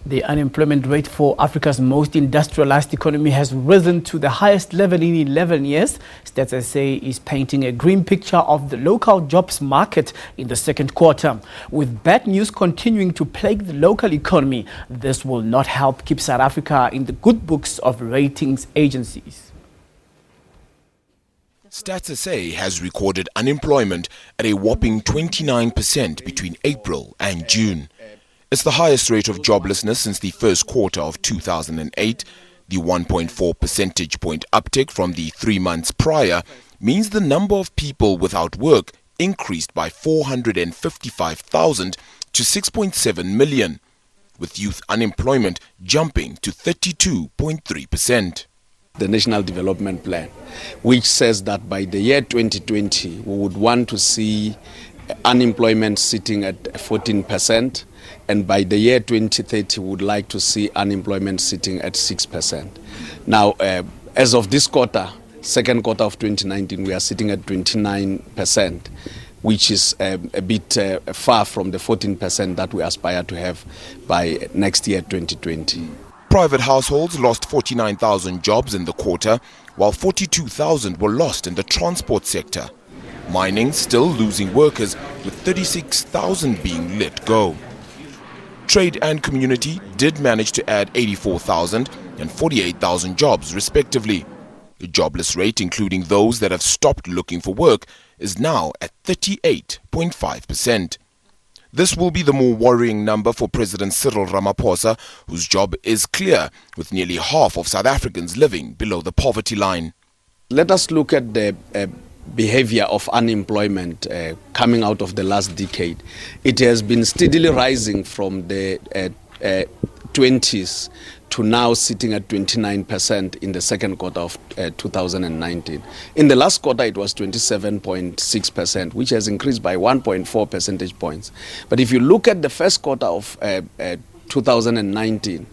The unemployment rate for Africa's most industrialized economy has risen to the highest level in 11 years. Stats SA is painting a grim picture of the local jobs market in the second quarter. With bad news continuing to plague the local economy, this will not help keep South Africa in the good books of ratings agencies. Stats SA has recorded unemployment at a whopping 29% between April and June. It's the highest rate of joblessness since the first quarter of 2008. The 1.4 percentage point uptick from the 3 months prior means the number of people without work increased by 455,000 to 6.7 million, with youth unemployment jumping to 32.3%. The National Development Plan, which says that by the year 2020, we would want to see unemployment sitting at 14%, and by the year 2030, we would like to see unemployment sitting at 6%. Now, as of this quarter, second quarter of 2019, we are sitting at 29%, which is a bit far from the 14% that we aspire to have by next year, 2020. Private households lost 49,000 jobs in the quarter, while 42,000 were lost in the transport sector. Mining still losing workers, with 36,000 being let go. Trade and community did manage to add 84,000 and 48,000 jobs respectively. The jobless rate, including those that have stopped looking for work, is now at 38.5%. This will be the more worrying number for President Cyril Ramaphosa, whose job is clear, with nearly half of South Africans living below the poverty line. Let us look at the behavior of unemployment coming out of the last decade. It has been steadily rising from the 20s to now sitting at 29% in the second quarter of 2019. In the last quarter, it was 27.6%, which has increased by 1.4 percentage points. But if you look at the first quarter of 2019,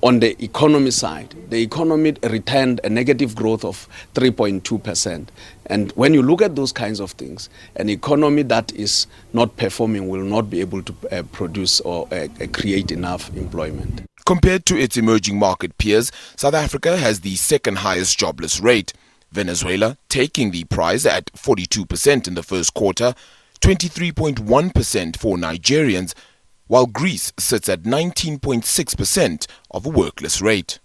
on the economy side, the economy returned a negative growth of 3.2%. And when you look at those kinds of things, an economy that is not performing will not be able to produce or create enough employment. Compared to its emerging market peers, South Africa has the second highest jobless rate. Venezuela taking the prize at 42% in the first quarter, 23.1% for Nigerians, while Greece sits at 19.6% of a workless rate.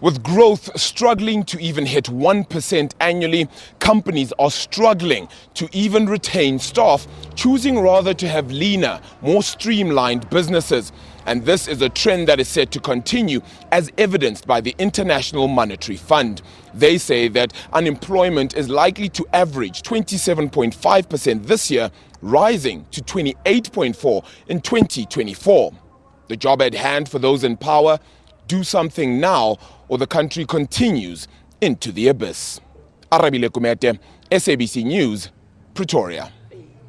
With growth struggling to even hit 1% annually, companies are struggling to even retain staff, choosing rather to have leaner, more streamlined businesses. And this is a trend that is set to continue, as evidenced by the International Monetary Fund. They say that unemployment is likely to average 27.5% this year, rising to 28.4% in 2024. The job at hand for those in power: do something now, or the country continues into the abyss. Arabile Kumete, SABC News, Pretoria.